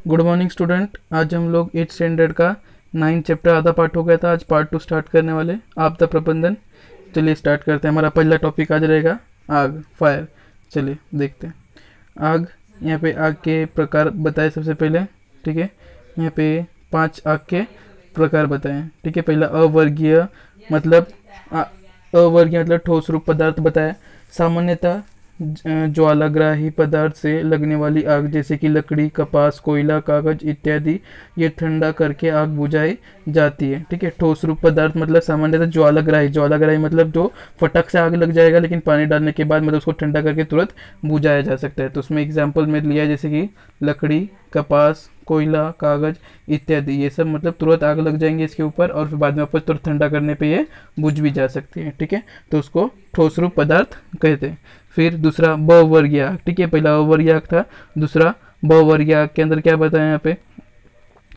Good morning student. आज हम लोग 8th स्टैंडर्ड का 9 चैप्टर आधा पार्ट हो गया था, आज पार्ट 2 स्टार्ट करने वाले आपदा प्रबंधन। चलिए स्टार्ट करते हैं। हमारा पहला टॉपिक आज रहेगा आग, फायर। चलिए देखते हैं आग। यहाँ पे आग के प्रकार बताए सबसे पहले, ठीक है। यहाँ पे 5 आग के प्रकार बताएं, ठीक है। पहला अवर्गीय मतलब अवर्गीय मतलब ठोस रूप पदार्थ बताया। सामान्यतः ज्वालाग्राही पदार्थ से लगने वाली आग जैसे कि लकड़ी, कपास, कोयला, कागज इत्यादि, ये ठंडा करके आग बुझाई जाती है, ठीक है। ठोस रूप पदार्थ मतलब सामान्यतः ज्वालाग्राही मतलब जो फटक से आग लग जाएगा, लेकिन पानी डालने के बाद मतलब उसको ठंडा करके तुरंत बुझाया जा सकता है। तो उसमें एग्जाम्पल में लिया जैसे कि लकड़ी, कपास, कोयला, कागज इत्यादि, ये सब मतलब तुरंत आग लग जाएंगे इसके ऊपर और फिर बाद में वापस तुरंत ठंडा करने पे ये बुझ भी जा सकती है, ठीक है। तो उसको ठोस रूप पदार्थ कहते हैं। फिर दूसरा बहुवर्गीय आग, ठीक है। पहला अवर्गीय आग था, दूसरा बहुवर्गीय आग के अंदर क्या बताया यहाँ पे,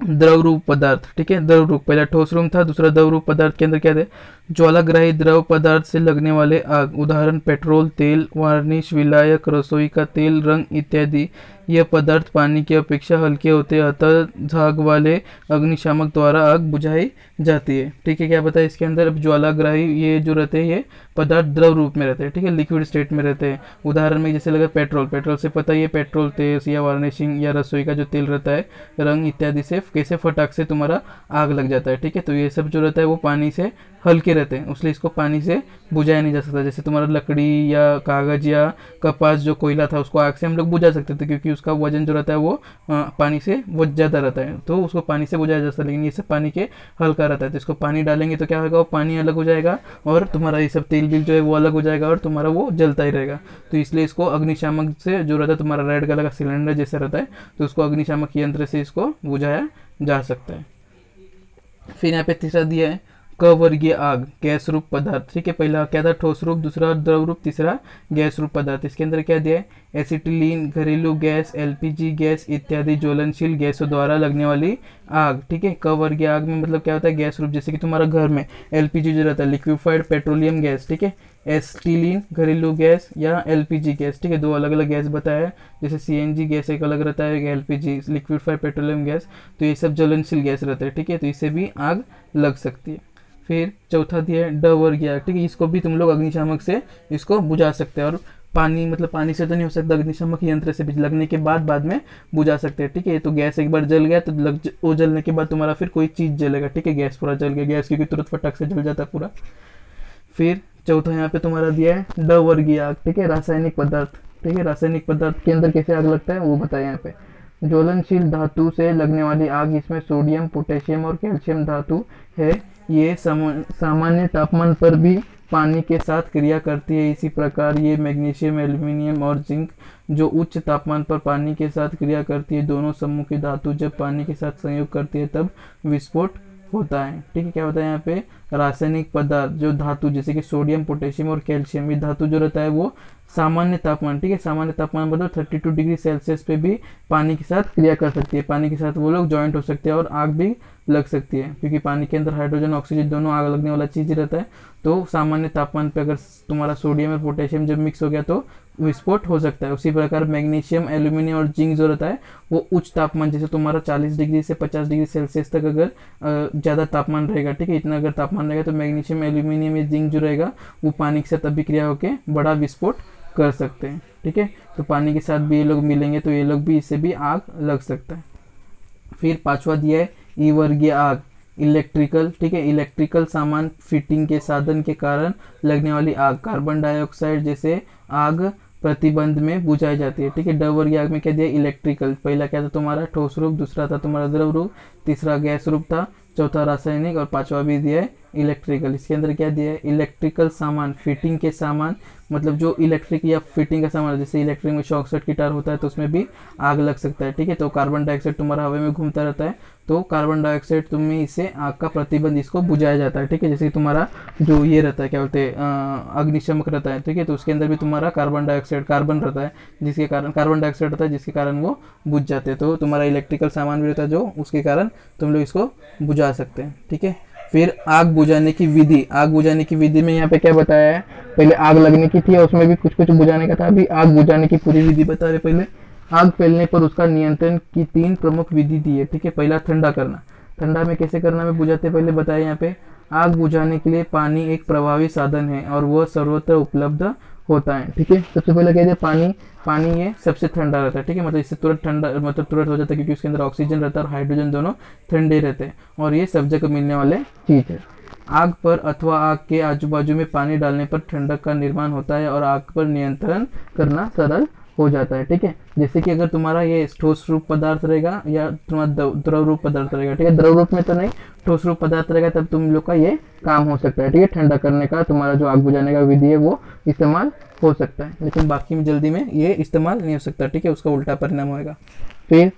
द्रव रूप पदार्थ, ठीक है। द्रव रूप, पहला ठोस रूप था, दूसरा द्रव रूप पदार्थ के अंदर क्या थे, ज्वालाग्राही द्रव पदार्थ से लगने वाले आग, उदाहरण पेट्रोल, तेल, वार्निश, विलायक, रसोई का तेल, रंग इत्यादि। यह पदार्थ पानी की अपेक्षा हल्के होते हैं, अतः झाग वाले अग्निशामक द्वारा आग बुझाई जाती है, ठीक है। क्या बताया इसके अंदर, अब ज्वालाग्राही ये जो रहते हैं ये पदार्थ द्रव रूप में रहते हैं, ठीक है, लिक्विड स्टेट में रहते हैं। उदाहरण में जैसे लगा पेट्रोल, पेट्रोल से पता ही है पेट्रोल तेल या वार्निशिंग या रसोई का जो तेल रहता है, रंग इत्यादि से कैसे फटाक से तुम्हारा आग लग जाता है, ठीक है। तो ये सब जो रहता है वो पानी से हल्के रहते हैं, इसलिए इसको पानी से बुझाया नहीं जा सकता। जैसे तुम्हारा लकड़ी या कागज या कपास जो कोयला था उसको आग से हम लोग बुझा सकते थे, क्योंकि उसका वजन जो रहता है वो पानी से वो ज़्यादा रहता है, तो उसको पानी से बुझाया जा सकता है। लेकिन ये सब पानी के हल्का रहता है, तो इसको पानी डालेंगे तो क्या होगा, वो पानी अलग हो जाएगा और तुम्हारा ये सब तेल बिल जो है वो अलग हो जाएगा और तुम्हारा वो जलता ही रहेगा। तो इसलिए इसको अग्निशामक से जो रहता है, तुम्हारा रेड कलर का सिलेंडर जैसा रहता है, तो उसको अग्निशामक यंत्र से इसको बुझाया जा सकता है। फिर यहाँ पे तीसरा दिया है कवर्गीय आग, गैस रूप पदार्थ, ठीक है। पहला क्या था, ठोस रूप, दूसरा द्रव रूप, तीसरा गैस रूप पदार्थ। इसके अंदर क्या दिया है, एसिटिलीन, घरेलू गैस, एलपीजी गैस इत्यादि ज्वलनशील गैसों द्वारा लगने वाली आग, ठीक है। कवर्गीय आग में मतलब क्या होता है, गैस रूप, जैसे कि तुम्हारा घर में एलपीजी जो रहता है, लिक्विफाइड पेट्रोलियम गैस, ठीक है। एसिटिलीन घरेलू गैस या एलपीजी गैस, ठीक है, दो अलग अलग गैस बताया है। जैसे सीएनजी गैस एक अलग रहता है, एलपीजी लिक्विफाइड पेट्रोलियम गैस, तो ये सब ज्वलनशील गैस रहते हैं, ठीक है। तो इससे भी आग लग सकती है। फिर चौथा दिया है ड वर्गीय आग, ठीक है। इसको भी तुम लोग अग्निशामक से इसको बुझा सकते हैं, और पानी मतलब पानी से तो नहीं हो सकता, अग्निशामक यंत्र से भी लगने के बाद में बुझा सकते हैं, ठीक है। तो गैस एक बार जल गया तो वो जलने के बाद तुम्हारा फिर कोई चीज़ जलेगा, ठीक है। गैस पूरा जल गया, गैस क्योंकि तुरंत फटक से जल जाता है पूरा। फिर चौथा यहाँ पे तुम्हारा दिया है ड वर्गीय आग, ठीक है, रासायनिक पदार्थ, ठीक है। रासायनिक पदार्थ के अंदर कैसे आग लगता है वो बताया यहाँ पे। ज्वलनशील धातु से लगने वाली आग, इसमें सोडियम, पोटेशियम और कैल्शियम धातु है। ये सामान्य तापमान पर भी पानी के साथ क्रिया करती है। इसी प्रकार ये मैग्नीशियम, एल्यूमिनियम और जिंक जो उच्च तापमान पर पानी के साथ क्रिया करती है, दोनों समूह की धातु जब पानी के साथ संयोग करती है तब विस्फोट होता है, ठीक है। क्या होता है यहाँ पे, रासायनिक पदार्थ जो धातु जैसे कि सोडियम, पोटेशियम और कैल्शियम, ये धातु जो रहता है वो सामान्य तापमान, ठीक है, सामान्य तापमान मतलब 32 डिग्री सेल्सियस पे भी पानी के साथ क्रिया कर सकती है, पानी के साथ वो लोग ज्वाइंट हो सकते हैं और आग भी लग सकती है, क्योंकि पानी के अंदर हाइड्रोजन ऑक्सीजन दोनों आग लगने वाला चीज़ रहता है। तो सामान्य तापमान पे अगर तुम्हारा सोडियम और पोटेशियम जब मिक्स हो गया तो विस्फोट हो सकता है। उसी प्रकार मैग्नीशियम, एल्यूमिनियम और जिंक जो रहता है वो उच्च तापमान, जैसे तुम्हारा 40 डिग्री से 50 डिग्री सेल्सियस तक अगर ज़्यादा तापमान रहेगा, ठीक है, इतना अगर तापमान रहेगा तो मैग्नीशियम, एल्यूमिनियम या जिंक जो रहेगा वो पानी के साथ अभिक्रिया होकर बड़ा विस्फोट कर सकते हैं, ठीक है। तो पानी के साथ भी ये लोग मिलेंगे तो ये लोग भी, इससे भी आग लग सकता है। फिर पांचवा दिया है ई वर्गीय आग, इलेक्ट्रिकल, ठीक है, इलेक्ट्रिकल सामान फिटिंग के साधन के कारण लगने वाली आग, कार्बन डाइऑक्साइड जैसे आग प्रतिबंध में बुझाई जाती है, ठीक है। ड वर्गीय आग में क्या दिया, इलेक्ट्रिकल, पहला क्या था तुम्हारा ठोस रूप, दूसरा था तुम्हारा द्रव रूप, तीसरा गैस रूप था, चौथा रासायनिक और पांचवा भी दिया है इलेक्ट्रिकल। इसके अंदर क्या दिया है, इलेक्ट्रिकल सामान फिटिंग के सामान मतलब जो इलेक्ट्रिक या फिटिंग का सामान, जैसे इलेक्ट्रिक में शॉक सर्किट गिटार होता है तो उसमें भी आग लग सकता है, ठीक है। तो कार्बन डाइऑक्साइड तुम्हारा हवा में घूमता रहता है, तो कार्बन डाइऑक्साइड तुम्हें इससे आग का प्रतिबंध इसको बुझाया जाता है, ठीक है। जैसे तुम्हारा जो ये रहता है क्या बोलते हैं अग्निशमक रहता है, ठीक है, तो उसके अंदर भी तुम्हारा कार्बन डाइऑक्साइड कार्बन रहता है, जिसके कारण कार्बन डाइऑक्साइड रहता है जिसके कारण वो बुझ जाते हैं। तो तुम्हारा इलेक्ट्रिकल सामान भी रहता है जो उसके कारण तुम लोग इसको बुझा सकते हैं, ठीक है। फिर आग बुझाने की विधि, आग बुझाने की विधि में यहाँ पे क्या बताया है, पहले आग लगने की थी और उसमें भी कुछ कुछ बुझाने का था, अभी आग बुझाने की पूरी विधि बता रहे। पहले आग फैलने पर उसका नियंत्रण की 3 प्रमुख विधि दी है। ठीक है, पहला ठंडा करना। ठंडा में कैसे करना मैं बुझाते पहले बताया यहाँ पे। आग बुझाने के लिए पानी एक प्रभावी साधन है और वह सर्वत्र उपलब्ध होता है। ठीक है, सबसे पहले कहते हैं पानी। पानी ये सबसे ठंडा रहता है। ठीक है, मतलब इससे तुरंत ठंडा मतलब तुरंत हो जाता है, क्योंकि उसके अंदर ऑक्सीजन रहता है और हाइड्रोजन, दोनों ठंडे रहते हैं और ये सब जगह मिलने वाले चीज़ है। आग पर अथवा आग के आजू बाजू में पानी डालने पर ठंडक का निर्माण होता है और आग पर नियंत्रण करना सरल हो जाता है। ठीक है, जैसे कि अगर तुम्हारा ये ठोस रूप पदार्थ रहेगा या तुम्हारा द्रव रूप पदार्थ रहेगा, ठीक है, द्रव रूप में तो नहीं, ठोस रूप पदार्थ रहेगा, तब तुम लोग का ये काम हो सकता है। ठीक है, ठंडा करने का तुम्हारा जो आग बुझाने का विधि है वो इस्तेमाल हो सकता है, लेकिन बाकी में जल्दी में ये इस्तेमाल नहीं हो सकता। ठीक है, उसका उल्टा परिणाम होगा। फिर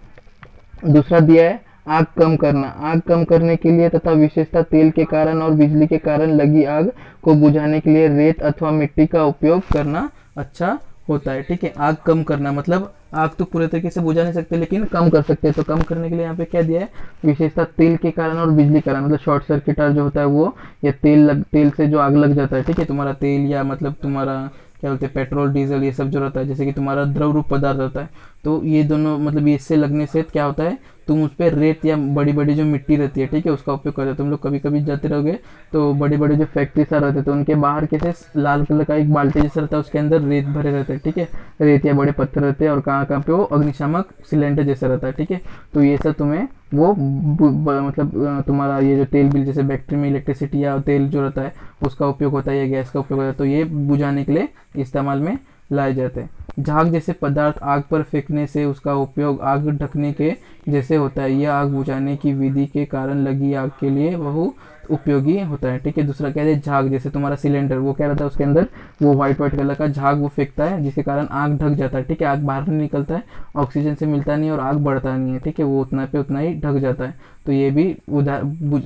दूसरा दिया है आग कम करना। आग कम करने के लिए तथा विशेषतः तेल के कारण और बिजली के कारण लगी आग को बुझाने के लिए रेत अथवा मिट्टी का उपयोग करना अच्छा होता है। ठीक है, आग कम करना मतलब आग तो पूरे तरीके से बुझा नहीं सकते, लेकिन कम कर सकते हैं। तो कम करने के लिए यहाँ पे क्या दिया है, विशेषतः तेल के कारण और बिजली के कारण, मतलब शॉर्ट सर्किट जो होता है वो, या तेल से जो आग लग जाता है। ठीक है, तुम्हारा तेल या मतलब तुम्हारा क्या बोलते हैं पेट्रोल डीजल ये सब जो रहता है, जैसे कि तुम्हारा द्रव रूप पदार्थ रहता है, तो ये दोनों मतलब इससे लगने से क्या होता है, तुम उस पर रेत या बड़ी बड़ी जो मिट्टी रहती है, ठीक है, उसका उपयोग करते हो। तुम लोग कभी कभी जाते रहोगे तो बड़े बड़े जो फैक्ट्री सा रहते हैं, तो उनके बाहर कैसे लाल कलर का एक बाल्टी जैसा रहता है, उसके अंदर रेत भरे रहते हैं। ठीक है, रेत या बड़े पत्थर रहते हैं और कहाँ कहाँ पे वो अग्निशामक सिलेंडर जैसा रहता है। ठीक है, तो ये सब तुम्हें वो मतलब तुम्हारा ये जो तेल बिल जैसे फैक्ट्री में इलेक्ट्रिसिटी या तेल जो रहता है उसका उपयोग होता है या गैस का उपयोग होता है, तो ये बुझाने के लिए इस्तेमाल में लाए जाते हैं। झाग जैसे पदार्थ आग पर फेंकने से उसका उपयोग आग ढकने के जैसे होता है। यह आग बुझाने की विधि के कारण लगी आग के लिए बहु उपयोगी होता है। ठीक है, दूसरा कहते हैं झाग, जैसे तुम्हारा सिलेंडर वो क्या रहता है, उसके अंदर वो व्हाइट कलर का झाग वो फेंकता है, जिसके कारण आग ढक जाता है। ठीक है, आग बाहर नहीं निकलता है, ऑक्सीजन से मिलता नहीं और आग बढ़ता नहीं है। ठीक है, वो उतना पे उतना ही ढक जाता है। तो ये भी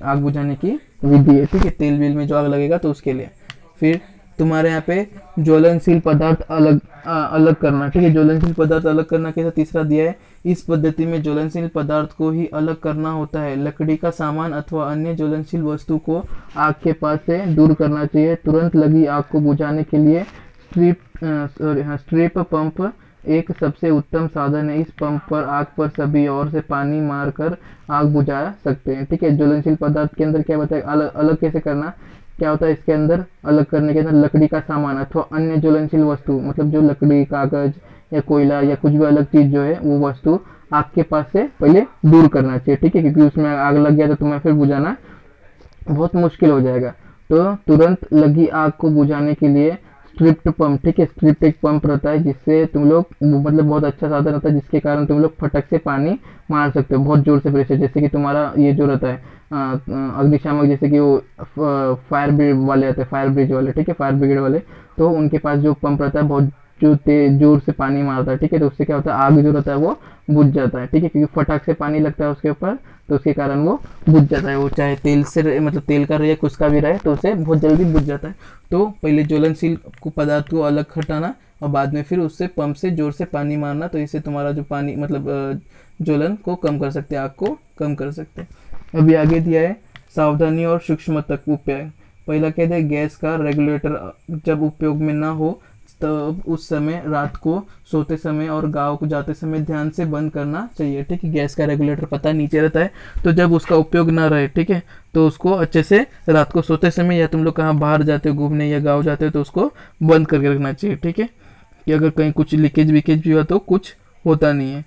आग बुझाने की विधि है। ठीक है, तेल बिल में जो आग लगेगा तो उसके लिए। फिर तुम्हारे यहाँ पे ज्वलनशील पदार्थ अलग करना। ठीक है, ज्वलनशील पदार्थ अलग करना कैसा, तीसरा दिया है। इस पद्धति में ज्वलनशील पदार्थ को ही अलग करना होता है। लकड़ी का सामान अथवा अन्य ज्वलनशील वस्तु को आग के पास से दूर करना चाहिए। तुरंत लगी आग को बुझाने के लिए स्ट्रिप पंप एक सबसे उत्तम साधन है। इस पंप पर आग पर सभी ओर से पानी मारकर आग बुझा सकते हैं। ठीक है, ज्वलनशील पदार्थ के अंदर क्या बताया, अलग कैसे करना, क्या होता है इसके अंदर अलग करने के अंदर लकड़ी का सामान अथवा अन्य ज्वलनशील वस्तु, मतलब जो लकड़ी, कागज या कोयला या कुछ भी अलग चीज जो है वो वस्तु आग के पास से पहले दूर करना चाहिए। ठीक है, क्योंकि उसमें आग लग गया तो तुम्हें फिर बुझाना बहुत मुश्किल हो जाएगा। तो तुरंत लगी आग को बुझाने के लिए स्ट्रिप्ट पंप, ठीक है, स्ट्रिप्ट एक पंप रहता है जिससे तुम लोग मतलब बहुत अच्छा साधन रहता है, जिसके कारण तुम लोग फटक से पानी मार सकते हो बहुत जोर से प्रेशर। जैसे कि तुम्हारा ये जो रहता है अग्निशामक, जैसे कि वो फायर ब्रिगेड वाले आते हैं, फायर ब्रिज वाले, ठीक है, फायर ब्रिगेड वाले, तो उनके पास जो पंप रहता है बहुत जो तेज जोर से पानी मारता है। ठीक है, तो उससे क्या होता है, आग जो रहता है वो बुझ जाता है। ठीक है, क्योंकि फटाक से पानी लगता है उसके ऊपर, तो उसके कारण वो बुझ जाता है। वो चाहे तेल से मतलब तेल का रहे कुछ का भी रहे, तो उसे बहुत जल्दी बुझ जाता है। तो पहले ज्वलनशील पदार्थ को अलग हटाना और बाद में फिर उससे पंप से जोर से पानी मारना, तो इससे तुम्हारा जो पानी मतलब ज्वलन को कम कर सकते हैं, आग को कम कर सकते हैं। अभी आगे दिया है सावधानी और सूक्ष्म तक उपाय। पहला कहते हैं गैस का रेगुलेटर जब उपयोग में ना हो तब उस समय रात को सोते समय और गाँव को जाते समय ध्यान से बंद करना चाहिए। ठीक है, गैस का रेगुलेटर पता नीचे रहता है, तो जब उसका उपयोग ना रहे, ठीक है, तो उसको अच्छे से रात को सोते समय या तुम लोग कहाँ बाहर जाते हो घूमने या गाँव जाते हो तो उसको बंद करके रखना चाहिए। ठीक है, कि अगर कहीं कुछ लीकेज वीकेज भी हुआ तो कुछ होता नहीं है।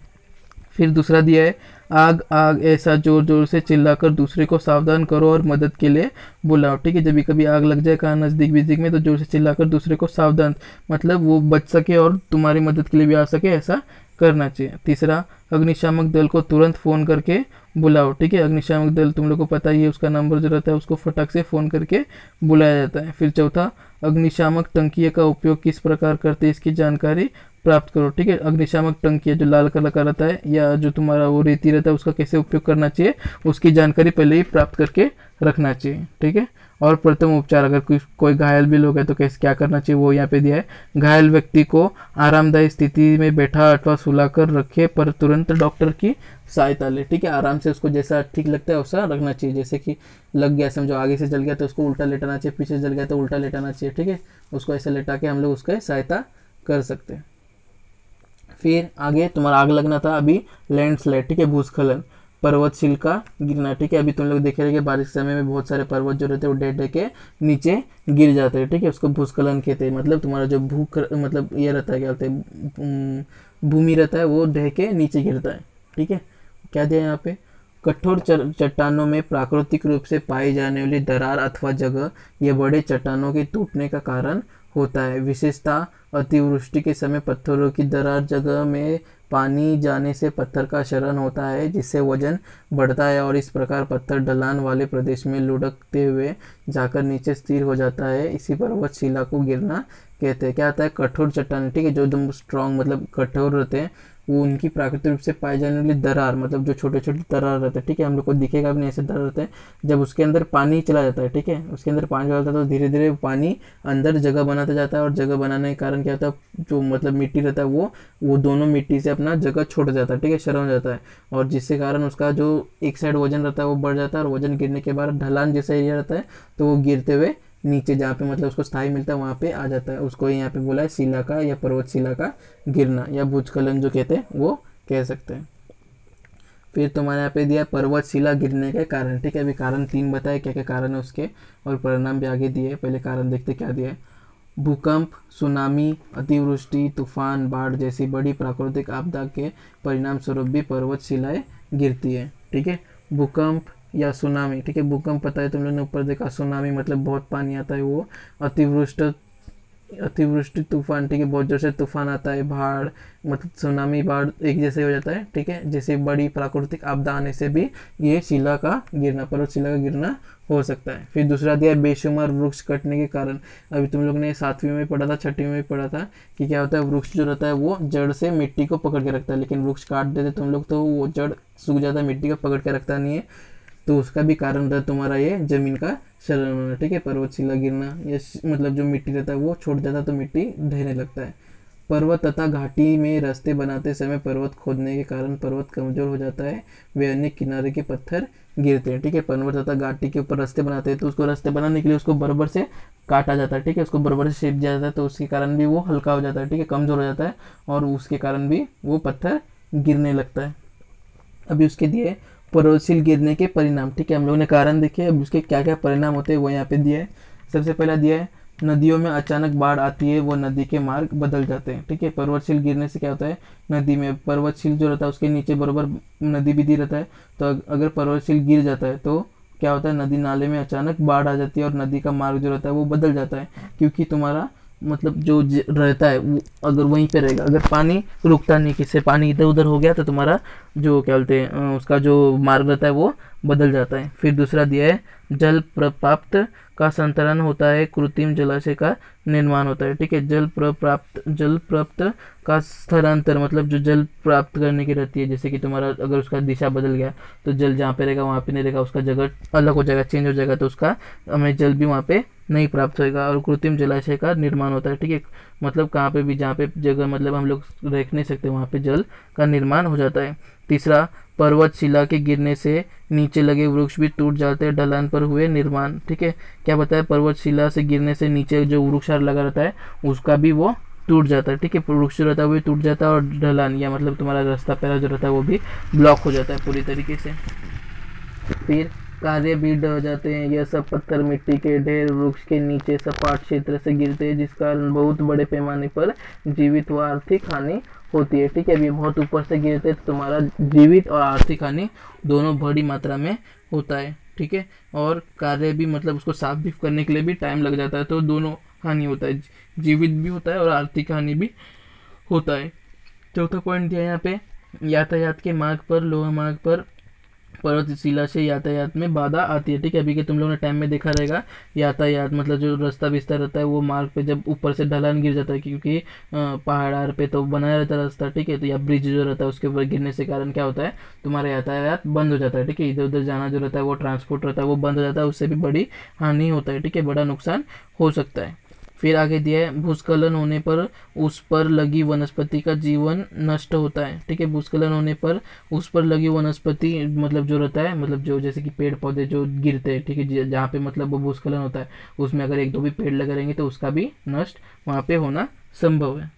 फिर दूसरा दिया है आग आग ऐसा जोर जोर से चिल्लाकर दूसरे को सावधान करो और मदद के लिए बुलाओ। ठीक है, जब कभी आग लग जाए कहाँ नज़दीक बिजदीक में, तो जोर से चिल्लाकर दूसरे को सावधान मतलब वो बच सके और तुम्हारी मदद के लिए भी आ सके, ऐसा करना चाहिए। तीसरा अग्निशामक दल को तुरंत फ़ोन करके बुलाओ। ठीक है, अग्निशामक दल तुम लोग को पता ही है, उसका नंबर जो रहता है उसको फटक से फ़ोन करके बुलाया जाता है। फिर चौथा अग्निशामक टंकी का उपयोग किस प्रकार करते हैं इसकी जानकारी प्राप्त करो। ठीक है, अग्निशामक टंकी जो लाल कलर का रहता है या जो तुम्हारा वो रेती रहता है उसका कैसे उपयोग करना चाहिए उसकी जानकारी पहले ही प्राप्त करके रखना चाहिए। ठीक है, और प्रथम उपचार, अगर कोई घायल भी लोग है तो कैसे क्या करना चाहिए वो यहाँ पे दिया है। घायल व्यक्ति को आरामदायी स्थिति में बैठा अथवा सुलाकर रखे पर तुरंत डॉक्टर की सहायता ले। ठीक है, आराम से उसको जैसा ठीक लगता है वैसा रखना चाहिए। जैसे कि लग गया समझो आगे से जल गया तो उसको उल्टा लेटाना चाहिए, पीछे जल गया तो उल्टा लेटाना चाहिए। ठीक है, उसको ऐसे लेटा के हम लोग उसका सहायता कर सकते हैं। फिर आगे तुम्हारा आग लगना था अभी लैंडस्लाइड, ठीक है, भूस्खलन, पर्वतशील का गिरना, ठीक है। अभी तुम लोग देख रहे हैं कि बारिश के समय में बहुत सारे पर्वत जो रहते हैं वो ढह के नीचे गिर जाते हैं, ठीक है, उसको भूस्खलन कहते हैं। मतलब तुम्हारा जो मतलब ये रहता है, क्या बोलते हैं, भूमि रहता है वो ढह के नीचे गिरता है, ठीक है। क्या दिया यहाँ पे, कठोर चट्टानों में प्राकृतिक रूप से पाई जाने वाली दरार अथवा जगह ये बड़े चट्टानों के टूटने का कारण होता है। विशेषतः अतिवृष्टि के समय पत्थरों की दरार जगह में पानी जाने से पत्थर का क्षरण होता है, जिससे वजन बढ़ता है और इस प्रकार पत्थर ढलान वाले प्रदेश में लुढ़कते हुए जाकर नीचे स्थिर हो जाता है। इसी पर्वतशिला को गिरना कहते हैं। क्या आता है, कठोर चट्टान, ठीक है, जो एकदम स्ट्रांग मतलब कठोर रहते हैं, वो उनकी प्राकृतिक रूप से पाई जाने वाली दरार, मतलब जो छोटे छोटे दरार रहते हैं, ठीक है, हम लोग को दिखेगा भी नहीं, ऐसे दरार रहते हैं। जब उसके अंदर पानी चला जाता है, ठीक है, उसके अंदर पानी चला जाता है तो धीरे धीरे पानी अंदर जगह बनाता जाता है, और जगह बनाने के कारण क्या होता है, जो मतलब मिट्टी रहता है वो दोनों मिट्टी से अपना जगह छोड़ जाता है, ठीक है, क्षरण हो जाता है, और जिससे कारण उसका जो एक साइड वजन रहता है वो बढ़ जाता है, और वजन गिरने के बाद ढलान जैसा एरिया रहता है तो वो गिरते हुए नीचे जहाँ पे मतलब उसको स्थाई मिलता है वहाँ पे आ जाता है। उसको यहाँ पे बोला है शिला का या पर्वत शिला का गिरना, या भूस्खलन जो कहते हैं वो कह सकते हैं। फिर तुम्हारे यहाँ पे दिया पर्वत शिला गिरने के कारण, ठीक है। अभी कारण 3 बताए क्या क्या कारण है उसके, और परिणाम भी आगे दिए। पहले कारण देखते क्या दिया है, भूकंप, सुनामी, अतिवृष्टि, तूफान, बाढ़ जैसी बड़ी प्राकृतिक आपदा के परिणाम स्वरूप भी पर्वत शिलाएं गिरती है, ठीक है। भूकंप या सुनामी, ठीक है, भूकंप पता है तुम लोगों ने ऊपर देखा, सुनामी मतलब बहुत पानी आता है वो, अतिवृष्टि तूफान, ठीक है, बहुत जोर से तूफान आता है, बाढ़ मतलब सुनामी बाढ़ एक जैसे हो जाता है, ठीक है, जैसे बड़ी प्राकृतिक आपदा आने से भी ये शिला का गिरना, पर्वत शिला का गिरना हो सकता है। फिर दूसरा दिया बेशुमार वृक्ष कटने के कारण। अभी तुम लोग ने 7वीं में पढ़ा था, 6वीं में पढ़ा था कि क्या होता है, वृक्ष जो रहता है वो जड़ से मिट्टी को पकड़ के रखता है, लेकिन वृक्ष काट देते तुम लोग तो वो जड़ सूख जाता है, मिट्टी को पकड़ के रखता नहीं है, तो उसका भी कारण रहता है तुम्हारा ये जमीन का क्षरण होना, ठीक है, पर्वतशिला गिरना। ये मतलब जो मिट्टी रहता है वो छोड़ जाता है तो मिट्टी ढहने लगता है। पर्वत तथा घाटी में रास्ते बनाते समय पर्वत खोदने के कारण पर्वत कमजोर हो जाता है, वे अन्य किनारे के पत्थर गिरते हैं, ठीक है। पर्वत तथा घाटी के ऊपर रास्ते बनाते हैं तो उसको रास्ते बनाने के लिए उसको बराबर से काटा जाता है, ठीक है, उसको बराबर से शेप दिया जाता है, तो उसके कारण भी वो हल्का हो जाता है, ठीक है, कमजोर हो जाता है, और उसके कारण भी वो पत्थर गिरने लगता है। अभी उसके दिए पर्वतशील गिरने के परिणाम, ठीक है, हम लोगों ने कारण देखे, अब उसके क्या क्या परिणाम होते हैं वो यहाँ पे दिया है। सबसे पहला दिया है, नदियों में अचानक बाढ़ आती है, वो नदी के मार्ग बदल जाते हैं, ठीक है। पर्वतशील गिरने से क्या होता है, नदी में पर्वतशील जो रहता है उसके नीचे बराबर नदी भी दी रहता है, तो अगर पर्वतशील गिर जाता है तो क्या होता है, नदी नाले में अचानक बाढ़ आ जाती है और नदी का मार्ग जो रहता है वो बदल जाता है, क्योंकि तुम्हारा मतलब जो रहता है वो अगर वहीं पे रहेगा, अगर पानी रुकता नहीं, किससे पानी इधर उधर हो गया तो तुम्हारा जो क्या बोलते हैं उसका जो मार्ग रहता है वो बदल जाता है। फिर दूसरा दिया है, जल प्राप्त का संतरण होता है, कृत्रिम जलाशय का निर्माण होता है, ठीक है। जल प्राप्त का स्थलांतर मतलब जो जल प्राप्त करने की रहती है, जैसे कि तुम्हारा अगर उसका दिशा बदल गया तो जल जहाँ पे रहेगा वहाँ पे नहीं रहेगा, उसका जगह अलग हो जाएगा, चेंज हो जाएगा, तो उसका हमें जल भी वहाँ पे नहीं प्राप्त होएगा। और कृत्रिम जलाशय का निर्माण होता है, ठीक है, मतलब कहाँ पे भी जहाँ पे जगह मतलब हम लोग रख नहीं सकते वहाँ पे जल का निर्माण हो जाता है। तीसरा, पर्वत शिला के गिरने से नीचे लगे वृक्ष भी टूट जाते हैं, ढलान पर हुए निर्माण, ठीक है। क्या बताया, पर्वत शिला से गिरने से नीचे जो वृक्ष लगा रहता है उसका भी वो टूट जाता है, ठीक है, वृक्ष जो रहता है वो भी टूट जाता है, और ढलान या मतलब तुम्हारा रास्ता पैरा जो रहता है वो भी ब्लॉक हो जाता है पूरी तरीके से। फिर कार्य भी ढह जाते हैं, यह सब पत्थर मिट्टी के ढेर वृक्ष के नीचे सपाट क्षेत्र से गिरते हैं, जिस कारण बहुत बड़े पैमाने पर जीवित व आर्थिक हानि होती है, ठीक है। अभी बहुत ऊपर से गिरते हैं तो तुम्हारा जीवित और आर्थिक हानि दोनों बड़ी मात्रा में होता है, ठीक है। और कार्य भी मतलब उसको साफ भी करने के लिए भी टाइम लग जाता है, तो दोनों हानि होता है, जीवित भी होता है और आर्थिक हानि भी होता है। चौथा पॉइंट दिया यहाँ पे, यातायात के मार्ग पर लोहा मार्ग पर पर्वतशिला से यातायात में बाधा आती है, ठीक है। अभी के तुम लोगों ने टाइम में देखा रहेगा, यातायात मतलब जो रास्ता बिस्तर रहता है वो मार्ग पे जब ऊपर से ढलान गिर जाता है, क्योंकि पहाड़ पे तो बनाया रहता है रास्ता, ठीक है, तो या ब्रिज जो रहता है उसके ऊपर गिरने से कारण क्या होता है, तुम्हारा यातायात बंद हो जाता है, ठीक है, इधर उधर जाना जो रहता है वो ट्रांसपोर्ट रहता है वो बंद हो जाता है, उससे भी बड़ी हानि होता है, ठीक है, बड़ा नुकसान हो सकता है। फिर आगे दिया है, भूस्खलन होने पर उस पर लगी वनस्पति का जीवन नष्ट होता है, ठीक है। भूस्खलन होने पर उस पर लगी वनस्पति मतलब जो रहता है मतलब जो जैसे कि पेड़ पौधे जो गिरते हैं, ठीक है, जहाँ पे मतलब वो भूस्खलन होता है उसमें अगर एक दो भी पेड़ लगे रहेंगे तो उसका भी नष्ट वहाँ पे होना संभव है।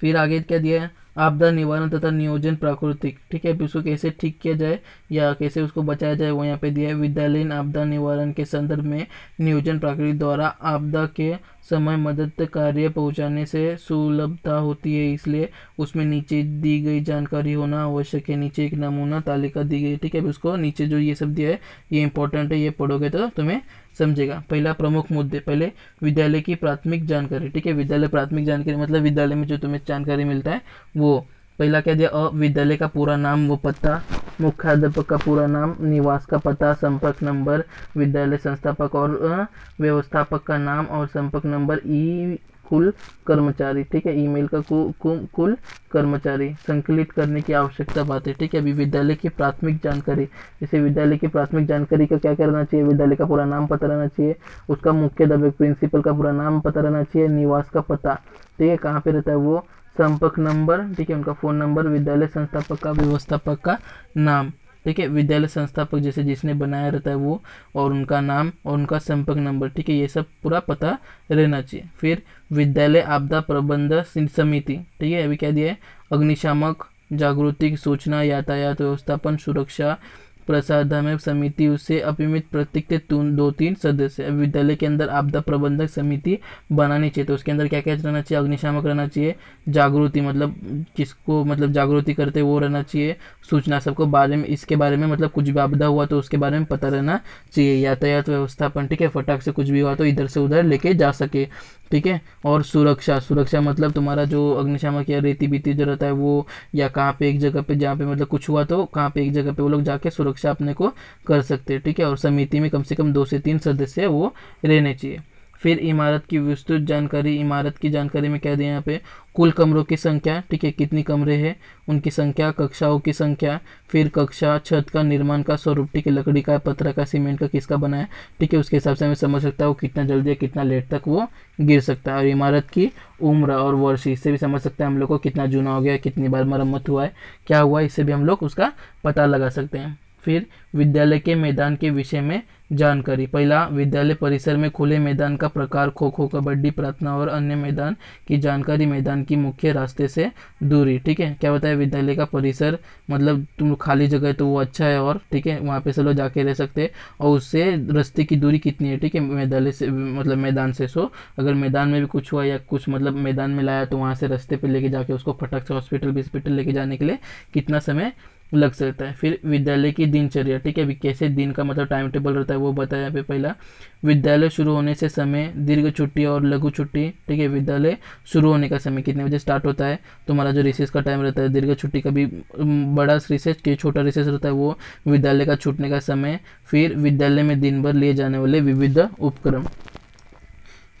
फिर आगे क्या दिया है, आपदा निवारण तथा नियोजन प्राकृतिक, ठीक है, उसको कैसे ठीक किया जाए या कैसे उसको बचाया जाए वो यहाँ पे दिया है। विद्यालयीन आपदा निवारण के संदर्भ में नियोजन प्राकृतिक द्वारा आपदा के समय मदद कार्य पहुंचाने से सुलभता होती है, इसलिए उसमें नीचे दी गई जानकारी होना आवश्यक है। नीचे एक नमूना तालिका दी गई, ठीक है। अभी उसको नीचे जो ये सब दिया है ये इंपॉर्टेंट है, ये पढ़ोगे तो तुम्हें समझेगा। पहला प्रमुख मुद्दे, पहले विद्यालय की प्राथमिक जानकारी, ठीक है। विद्यालय प्राथमिक जानकारी मतलब विद्यालय में जो तुम्हें जानकारी मिलता है वो। पहला क्या दिया, विद्यालय का पूरा नाम, वो पता, मुख्याध्यापक का पूरा नाम, निवास का पता, संपर्क नंबर, विद्यालय संस्थापक और व्यवस्थापक का नाम और संपर्क नंबर, कुल कर्मचारी, ठीक है, ईमेल का कुल कर्मचारी संकलित करने की आवश्यकता बात है, ठीक है। अभी विद्यालय की प्राथमिक जानकारी, जैसे विद्यालय की प्राथमिक जानकारी का क्या करना चाहिए, विद्यालय का पूरा नाम पता रहना चाहिए, उसका मुख्याध्यापक प्रिंसिपल का पूरा नाम पता रहना चाहिए, निवास का पता, ठीक है, कहाँ पे रहता है वो, संपर्क नंबर, ठीक है, उनका फ़ोन नंबर, विद्यालय संस्थापक का, व्यवस्थापक का नाम, ठीक है, विद्यालय संस्थापक जैसे जिसने बनाया रहता है वो, और उनका नाम और उनका संपर्क नंबर, ठीक है, ये सब पूरा पता रहना चाहिए। फिर विद्यालय आपदा प्रबंध समिति, ठीक है, अभी क्या दिया है, अग्निशामक, जागृति, सूचना, यातायात व्यवस्थापन, सुरक्षा, प्रसाधन समिति, उससे अपिमित प्रत्येक 2-3 सदस्य। अब विद्यालय के अंदर आपदा प्रबंधक समिति बनानी चाहिए, तो उसके अंदर क्या क्या रहना चाहिए, अग्निशामक रहना चाहिए, जागृति मतलब किसको मतलब जागृति करते वो रहना चाहिए, सूचना सबको बारे में, इसके बारे में मतलब कुछ भी आपदा हुआ तो उसके बारे में पता रहना चाहिए, यातायात व्यवस्थापन, ठीक है, फटाक से कुछ भी हुआ तो इधर से उधर लेके जा सके, ठीक है, और सुरक्षा मतलब तुम्हारा जो अग्निशामक या रेती बीती जो रहता है वो, या कहाँ पे एक जगह पे जहाँ पे मतलब कुछ हुआ तो कहाँ पे एक जगह पे वो लोग जाके सुरक्षा अपने को कर सकते हैं, ठीक है। और समिति में कम से कम 2 से 3 सदस्य वो रहने चाहिए। फिर इमारत की विस्तृत जानकारी, इमारत की जानकारी में क्या दिया यहाँ पे, कुल कमरों की संख्या, ठीक है, कितनी कमरे हैं उनकी संख्या, कक्षाओं की संख्या, फिर कक्षा, छत का निर्माण का स्वरूप, ठीक है, लकड़ी का, पत्थर का, सीमेंट का, किसका बना है, ठीक है, उसके हिसाब से हमें समझ सकता है वो कितना जल्दी कितना लेट तक वो गिर सकता है। और इमारत की उम्र और वर्ष, इससे भी समझ सकते हैं हम लोग को कितना जूना हो गया, कितनी बार मरम्मत हुआ है, क्या हुआ, इससे भी हम लोग उसका पता लगा सकते हैं। फिर विद्यालय के मैदान के विषय में जानकारी, पहला विद्यालय परिसर में खुले मैदान का प्रकार, खो खो, कबड्डी, प्रार्थना और अन्य मैदान की जानकारी, मैदान की मुख्य रास्ते से दूरी, ठीक है, क्या बताया, विद्यालय का परिसर मतलब तुम खाली जगह है तो वो अच्छा है, और ठीक है वहाँ पे सब लोग जाके रह सकते हैं, और उससे रास्ते की दूरी कितनी है, ठीक है, विद्यालय से मतलब मैदान से। सो अगर मैदान में भी कुछ हुआ या कुछ मतलब मैदान में लाया तो वहाँ से रास्ते पे लेके जाके उसको फटक से हॉस्पिटल लेके जाने के लिए कितना समय लग सकता है। फिर विद्यालय की दिनचर्या, ठीक है, अभी कैसे दिन का मतलब टाइम टेबल रहता है वो बताया यहाँ पे। पहला विद्यालय शुरू होने से समय, दीर्घ छुट्टी और लघु छुट्टी, ठीक है, विद्यालय शुरू होने का समय कितने बजे स्टार्ट होता है, तुम्हारा जो रिसेस का टाइम रहता है, दीर्घ छुट्टी का भी बड़ा रिसेस के छोटा रिसेस रहता है वो, विद्यालय का छूटने का समय। फिर विद्यालय में दिन भर लिए जाने वाले विविध उपक्रम।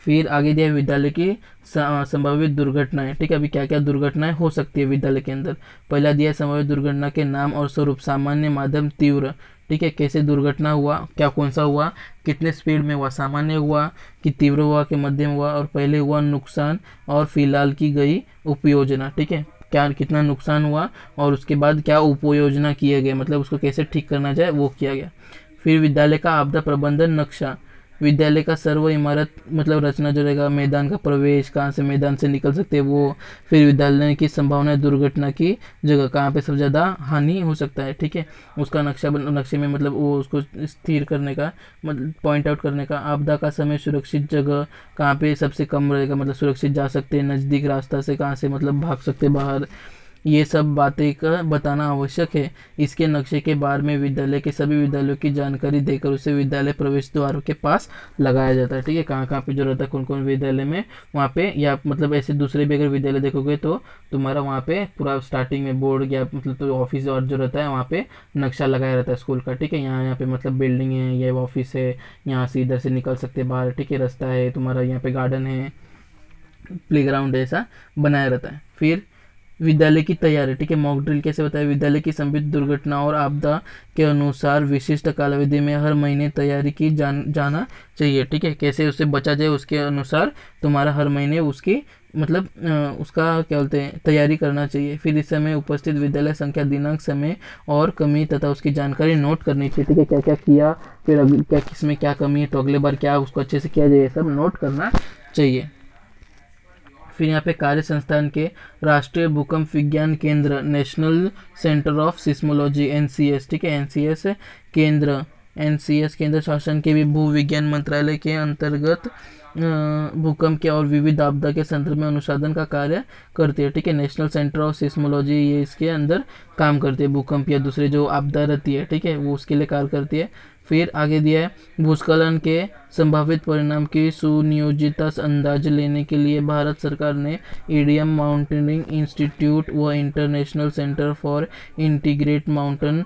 फिर आगे दिया विद्यालय की संभावित दुर्घटनाएं, ठीक है, अभी क्या क्या दुर्घटनाएं हो सकती है विद्यालय के अंदर। पहला दिया संभावित दुर्घटना के नाम और स्वरूप, सामान्य, माध्यम, तीव्र, ठीक है, कैसे दुर्घटना हुआ, क्या कौन सा हुआ, कितने स्पीड में हुआ, सामान्य हुआ कि तीव्र हुआ कि मध्यम हुआ, और पहले हुआ नुकसान और फिलहाल की गई उपयोजना, ठीक है, क्या कितना नुकसान हुआ और उसके बाद क्या उपयोजना किए गए मतलब उसको कैसे ठीक करना जाए वो किया गया। फिर विद्यालय का आपदा प्रबंधन नक्शा, विद्यालय का सर्व इमारत मतलब रचना जो रहेगा, मैदान का प्रवेश, कहाँ से मैदान से निकल सकते हैं वो। फिर विद्यालय की संभावना, दुर्घटना की जगह, कहाँ पे सबसे ज़्यादा हानि हो सकता है, ठीक है, उसका नक्शे में मतलब वो उसको स्थिर करने का मतलब पॉइंट आउट करने का। आपदा का समय, सुरक्षित जगह, कहाँ पे सबसे कम रहेगा मतलब सुरक्षित जा सकते हैं, नज़दीक रास्ता से कहाँ से मतलब भाग सकते बाहर, ये सब बातें का बताना आवश्यक है। इसके नक्शे के बारे में विद्यालय के सभी विद्यालयों की जानकारी देकर उसे विद्यालय प्रवेश द्वार के पास लगाया जाता है, ठीक है, कहाँ कहाँ पे जो रहता है, कौन कौन विद्यालय में वहाँ पे, या मतलब ऐसे दूसरे भी अगर विद्यालय देखोगे तो तुम्हारा वहाँ पे पूरा स्टार्टिंग में बोर्ड या मतलब तो ऑफिस और जो रहता है वहाँ पे नक्शा लगाया रहता है स्कूल का, ठीक है, यहाँ पे मतलब बिल्डिंग है, ये ऑफिस है, यहाँ से इधर से निकल सकते बाहर, ठीक है, रास्ता है तुम्हारा, यहाँ पे गार्डन है, प्लेग्राउंड है, ऐसा बनाया रहता है। फिर विद्यालय की तैयारी, ठीक है, मॉक ड्रिल कैसे बताया, विद्यालय की संभावित दुर्घटना और आपदा के अनुसार विशिष्ट कालावधि में हर महीने तैयारी की जाना चाहिए, ठीक है, कैसे उससे बचा जाए उसके अनुसार तुम्हारा हर महीने उसकी मतलब उसका क्या बोलते हैं तैयारी करना चाहिए। फिर इस समय उपस्थित विद्यालय संख्या, दिनांक, समय और कमी तथा उसकी जानकारी नोट करनी चाहिए, ठीक है, क्या क्या किया, फिर अगले क्या किसमें क्या कमी है तो अगले बार क्या उसको अच्छे से किया जाए, सब नोट करना चाहिए। फिर यहाँ पे कार्य संस्थान के राष्ट्रीय भूकंप विज्ञान केंद्र, national centre of seismology, NCS, ठीक है, NCS केंद्र शासन के भी भू विज्ञान मंत्रालय के अंतर्गत भूकंप के और विविध आपदा के संदर्भ में अनुसंधान का कार्य करती है, ठीक है। नेशनल सेंटर ऑफ सिस्मोलॉजी ये इसके अंदर काम करती है, भूकंप या दूसरे जो आपदा रहती है, ठीक है, वो उसके लिए कार्य करती है। फिर आगे दिया है भूस्खलन के संभावित परिणाम की सुनियोजित अंदाज लेने के लिए भारत सरकार ने ईडीएम माउंटेनिंग इंस्टीट्यूट व international centre for integrate mountain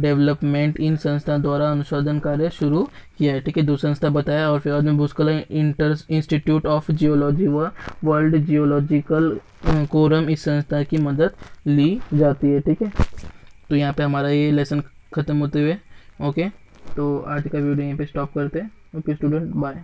development in संस्था द्वारा अनुसंधान कार्य शुरू किया है, ठीक है, दो संस्था बताया। और फिर बाद में भूस्खलन इंस्टीट्यूट ऑफ जियोलॉजी व वर्ल्ड जियोलॉजिकल कोरम इस संस्था की मदद ली जाती है, ठीक है। तो यहाँ पे हमारा ये लेसन खत्म होते हुए ओके, तो आज का वीडियो यहीं पे स्टॉप करते हैं। Okay student, bye.